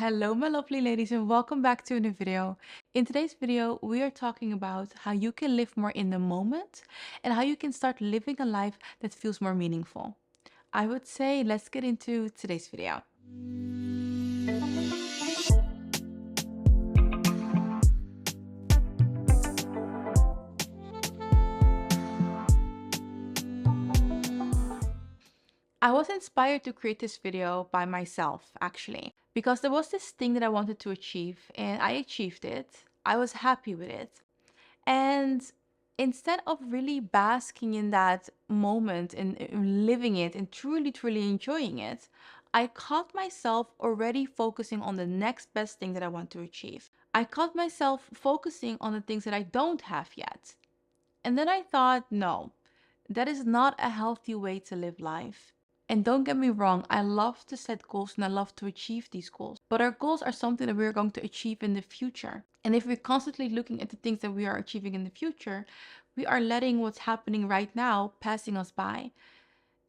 Hello, my lovely ladies, and welcome back to a new video. In today's video, we are talking about how you can live more in the moment and how you can start living a life that feels more meaningful. I would say let's get into today's video. I was inspired to create this video by myself, actually, because there was this thing that I wanted to achieve, and I achieved it. I was happy with it. And instead of really basking in that moment and living it and truly enjoying it, I caught myself already focusing on the next best thing that I want to achieve. I caught myself focusing on the things that I don't have yet. And then I thought, no, that is not a healthy way to live life. And don't get me wrong, I love to set goals and I love to achieve these goals. But our goals are something that we're going to achieve in the future. And if we're constantly looking at the things that we are achieving in the future, we are letting what's happening right now passing us by.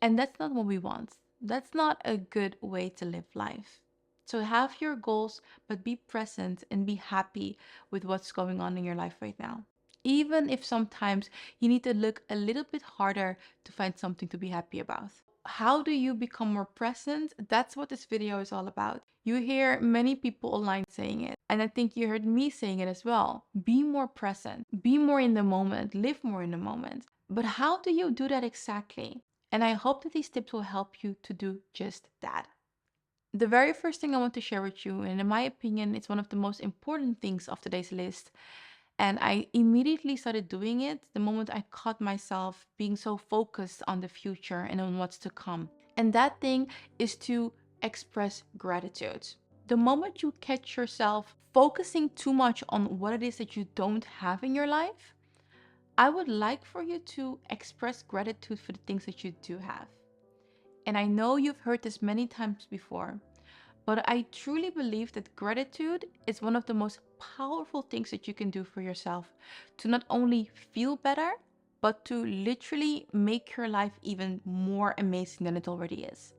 And that's not what we want. That's not a good way to live life. So have your goals, but be present and be happy with what's going on in your life right now. Even if sometimes you need to look a little bit harder to find something to be happy about. How do you become more present? That's what this video is all about. You hear many people online saying it, and I think you heard me saying it as well. Be more present, be more in the moment, live more in the moment. But how do you do that exactly? And I hope that these tips will help you to do just that. The very first thing I want to share with you, and in my opinion, it's one of the most important things of today's list, and I immediately started doing it the moment I caught myself being so focused on the future and on what's to come. And that thing is to express gratitude. The moment you catch yourself focusing too much on what it is that you don't have in your life, I would like for you to express gratitude for the things that you do have. And I know you've heard this many times before, but I truly believe that gratitude is one of the most powerful things that you can do for yourself to not only feel better, but to literally make your life even more amazing than it already is.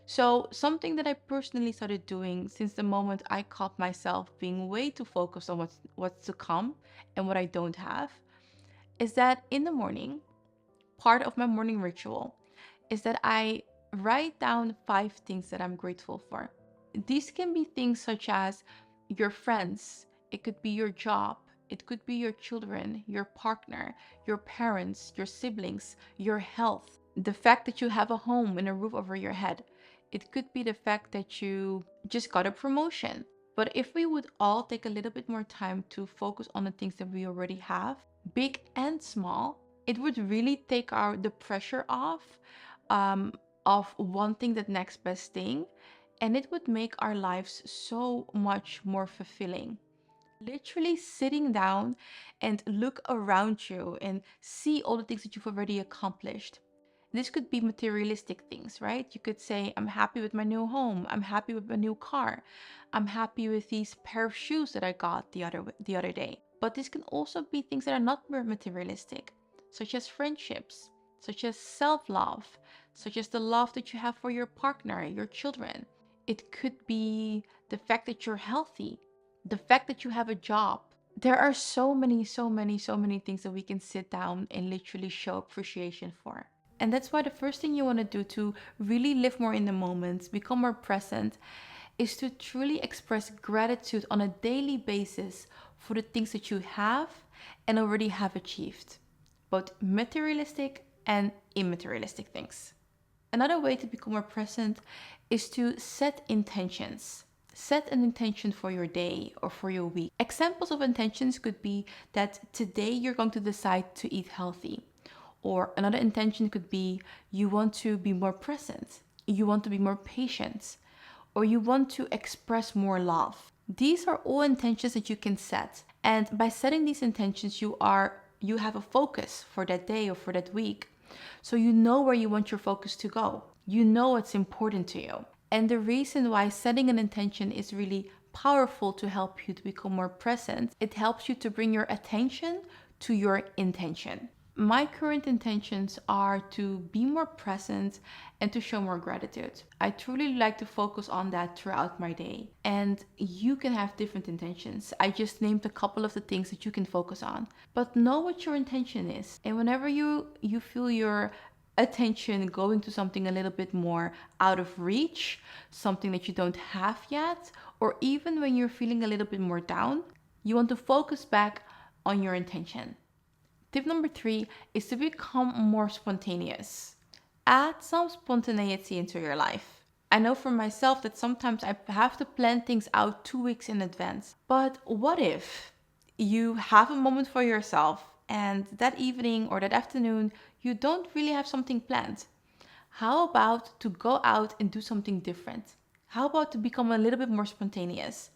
So, something that I personally started doing since the moment I caught myself being way too focused on what's to come and what I don't have is that in the morning, part of my morning ritual is that I write down 5 things that I'm grateful for. These can be things such as your friends, it could be your job, it could be your children, your partner, your parents, your siblings, your health, the fact that you have a home and a roof over your head. It could be the fact that you just got a promotion. But if we would all take a little bit more time to focus on the things that we already have, big and small, it would really take the pressure off um, of wanting that next best thing, and it would make our lives so much more fulfilling. Literally sitting down and look around you and see all the things that you've already accomplished. This could be materialistic things, right? You could say, I'm happy with my new home. I'm happy with my new car. I'm happy with these pair of shoes that I got the other day. But this can also be things that are not more materialistic, such as friendships, such as self-love, such as the love that you have for your partner, your children. It could be the fact that you're healthy, the fact that you have a job. There are so many things that we can sit down and literally show appreciation for. And that's why the first thing you want to do to really live more in the moment, become more present, is to truly express gratitude on a daily basis for the things that you have and already have achieved, both materialistic and immaterialistic things. Another way to become more present is to set intentions. Set an intention for your day or for your week. Examples of intentions could be that today you're going to decide to eat healthy. Or another intention could be you want to be more present, you want to be more patient, or you want to express more love. These are all intentions that you can set. And by setting these intentions, you have a focus for that day or for that week. So you know where you want your focus to go. You know what's important to you. And the reason why setting an intention is really powerful to help you to become more present, it helps you to bring your attention to your intention. My current intentions are to be more present and to show more gratitude. I truly like to focus on that throughout my day. And you can have different intentions. I just named a couple of the things that you can focus on. But know what your intention is. And whenever you feel your attention going to something a little bit more out of reach, something that you don't have yet, or even when you're feeling a little bit more down, you want to focus back on your intention. Tip number 3 is to become more spontaneous. Add some spontaneity into your life. I know for myself that sometimes I have to plan things out 2 weeks in advance. But what if you have a moment for yourself and that evening or that afternoon you don't really have something planned? How about to go out and do something different? How about to become a little bit more spontaneous?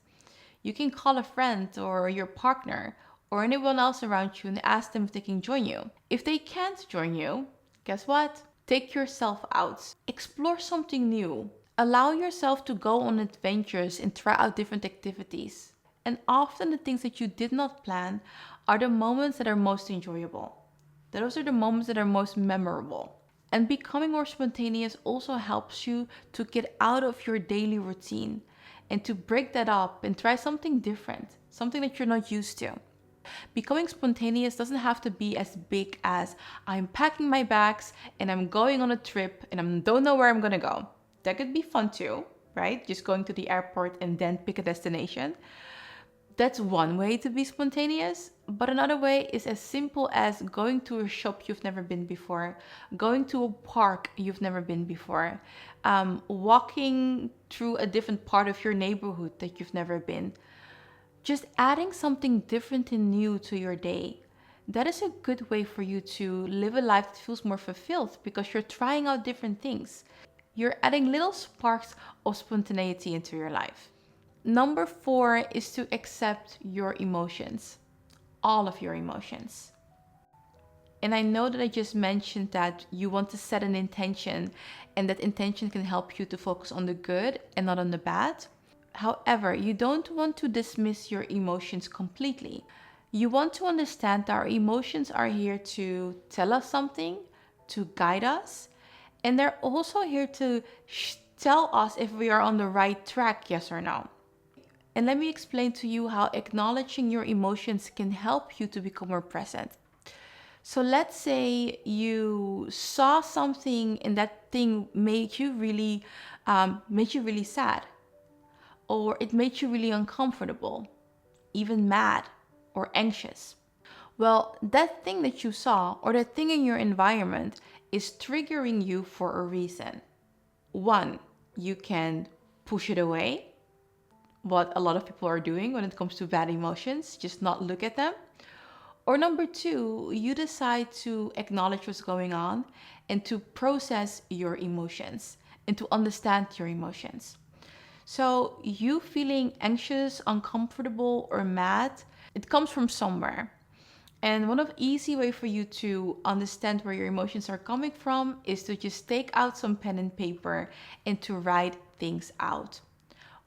You can call a friend or your partner or anyone else around you and ask them if they can join you. If they can't join you, guess what? Take yourself out. Explore something new. Allow yourself to go on adventures and try out different activities. And often the things that you did not plan are the moments that are most enjoyable. Those are the moments that are most memorable. And becoming more spontaneous also helps you to get out of your daily routine and to break that up and try something different, something that you're not used to. Becoming spontaneous doesn't have to be as big as I'm packing my bags and I'm going on a trip and I don't know where I'm gonna go. That could be fun too, right? Just going to the airport and then pick a destination. That's one way to be spontaneous, but another way is as simple as going to a shop you've never been before, going to a park you've never been before, walking through a different part of your neighborhood that you've never been. Just adding something different and new to your day. That is a good way for you to live a life that feels more fulfilled because you're trying out different things. You're adding little sparks of spontaneity into your life. Number 4 is to accept your emotions, all of your emotions. And I know that I just mentioned that you want to set an intention, and that intention can help you to focus on the good and not on the bad. However, you don't want to dismiss your emotions completely. You want to understand that our emotions are here to tell us something, to guide us, and they're also here to tell us if we are on the right track, yes or no. And let me explain to you how acknowledging your emotions can help you to become more present. So let's say you saw something and that thing made you really sad, or it made you really uncomfortable, even mad or anxious. Well, that thing that you saw or that thing in your environment is triggering you for a reason. One, you can push it away, what a lot of people are doing when it comes to bad emotions, just not look at them. Or number 2, you decide to acknowledge what's going on and to process your emotions and to understand your emotions. So, you feeling anxious, uncomfortable, or mad, it comes from somewhere. And one of the easy way for you to understand where your emotions are coming from is to just take out some pen and paper and to write things out.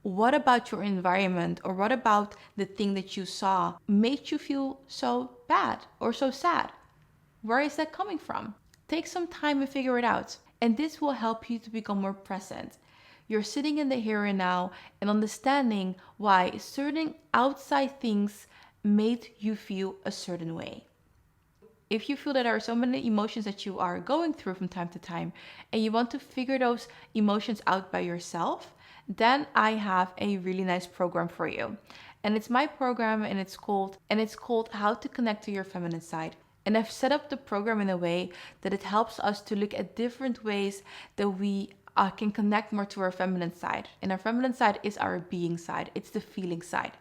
What about your environment or what about the thing that you saw made you feel so bad or so sad? Where is that coming from? Take some time and figure it out. And this will help you to become more present. You're sitting in the here and now and understanding why certain outside things made you feel a certain way. If you feel that there are so many emotions that you are going through from time to time and you want to figure those emotions out by yourself, then I have a really nice program for you. And it's my program and it's called How to Connect to Your Feminine Side. And I've set up the program in a way that it helps us to look at different ways that we can connect more to our feminine side. And our feminine side is our being side. It's the feeling side.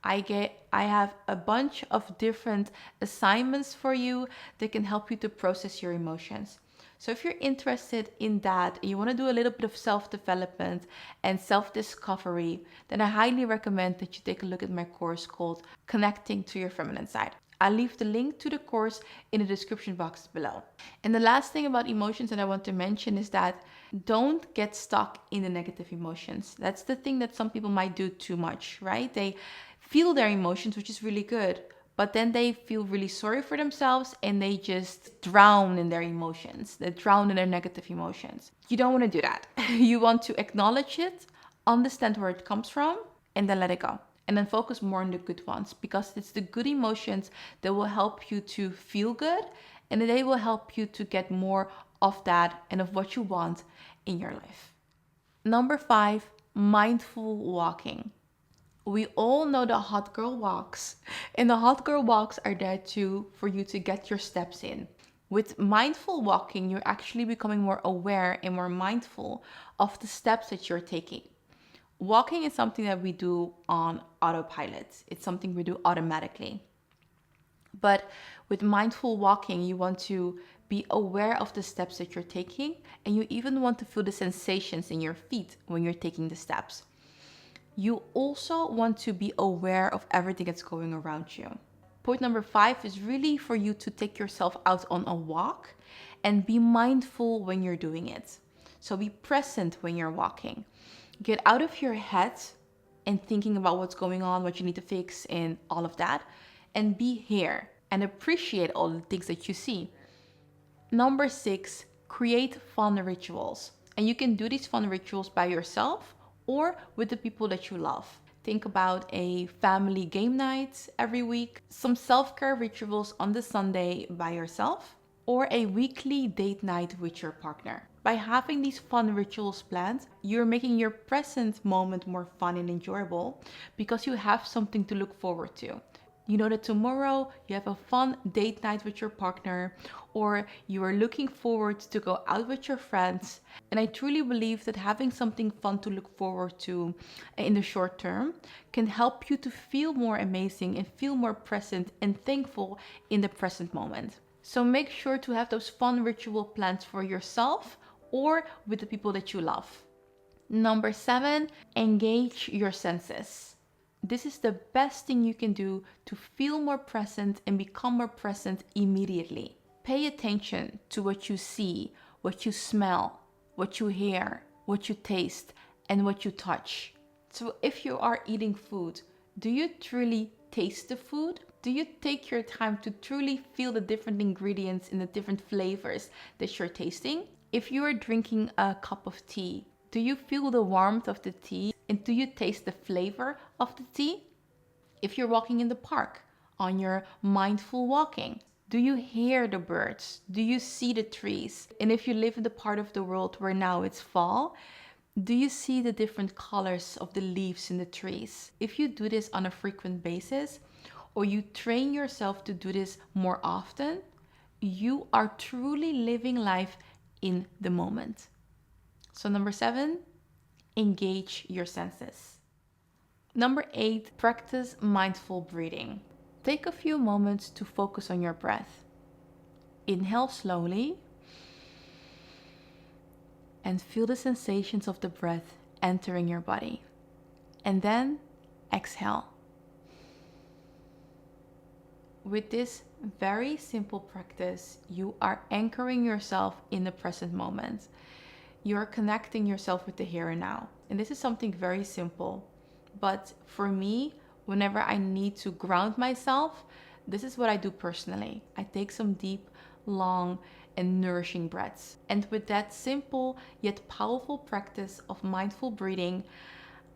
I have a bunch of different assignments for you that can help you to process your emotions. So if you're interested in that, and you want to do a little bit of self-development and self-discovery, then I highly recommend that you take a look at my course called Connecting to Your Feminine Side. I'll leave the link to the course in the description box below. And the last thing about emotions that I want to mention is that don't get stuck in the negative emotions. That's the thing that some people might do too much, right? They feel their emotions, which is really good, but then they feel really sorry for themselves and they just drown in their emotions. They drown in their negative emotions. You don't want to do that. You want to acknowledge it, understand where it comes from, and then let it go. And then focus more on the good ones, because it's the good emotions that will help you to feel good, and they will help you to get more of that and of what you want in your life. Number 5, mindful walking. We all know the hot girl walks, and the hot girl walks are there too for you to get your steps in. With mindful walking, you're actually becoming more aware and more mindful of the steps that you're taking. Walking is something that we do on autopilot. It's something we do automatically. But with mindful walking, you want to be aware of the steps that you're taking, and you even want to feel the sensations in your feet when you're taking the steps. You also want to be aware of everything that's going around you. Point number 5 is really for you to take yourself out on a walk and be mindful when you're doing it. So be present when you're walking. Get out of your head and thinking about what's going on, what you need to fix, and all of that, and be here and appreciate all the things that you see. Number 6, create fun rituals. And you can do these fun rituals by yourself or with the people that you love. Think about a family game night every week, some self-care rituals on the Sunday by yourself, or a weekly date night with your partner. By having these fun rituals planned, you're making your present moment more fun and enjoyable because you have something to look forward to. You know that tomorrow you have a fun date night with your partner, or you are looking forward to go out with your friends. And I truly believe that having something fun to look forward to in the short term can help you to feel more amazing and feel more present and thankful in the present moment. So make sure to have those fun ritual plans for yourself or with the people that you love. Number 7, engage your senses. This is the best thing you can do to feel more present and become more present immediately. Pay attention to what you see, what you smell, what you hear, what you taste, and what you touch. So if you are eating food, do you truly taste the food? Do you take your time to truly feel the different ingredients and the different flavors that you're tasting? If you are drinking a cup of tea, do you feel the warmth of the tea and do you taste the flavor of the tea? If you're walking in the park on your mindful walking, do you hear the birds? Do you see the trees? And if you live in the part of the world where now it's fall, do you see the different colors of the leaves in the trees? If you do this on a frequent basis, or you train yourself to do this more often, you are truly living life in the moment. So number 7, engage your senses. Number 8, practice mindful breathing. Take a few moments to focus on your breath. Inhale slowly and feel the sensations of the breath entering your body. And then exhale. With this very simple practice, you are anchoring yourself in the present moment. You're connecting yourself with the here and now. And this is something very simple. But for me, whenever I need to ground myself, this is what I do personally. I take some deep, long, and nourishing breaths. And with that simple yet powerful practice of mindful breathing,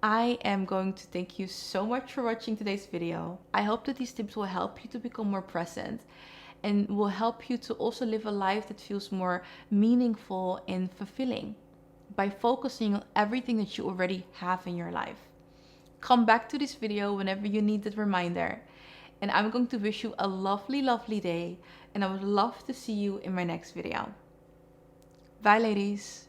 I am going to thank you so much for watching today's video. I hope that these tips will help you to become more present and will help you to also live a life that feels more meaningful and fulfilling by focusing on everything that you already have in your life. Come back to this video whenever you need that reminder. And I'm going to wish you a lovely, lovely day. And I would love to see you in my next video. Bye, ladies.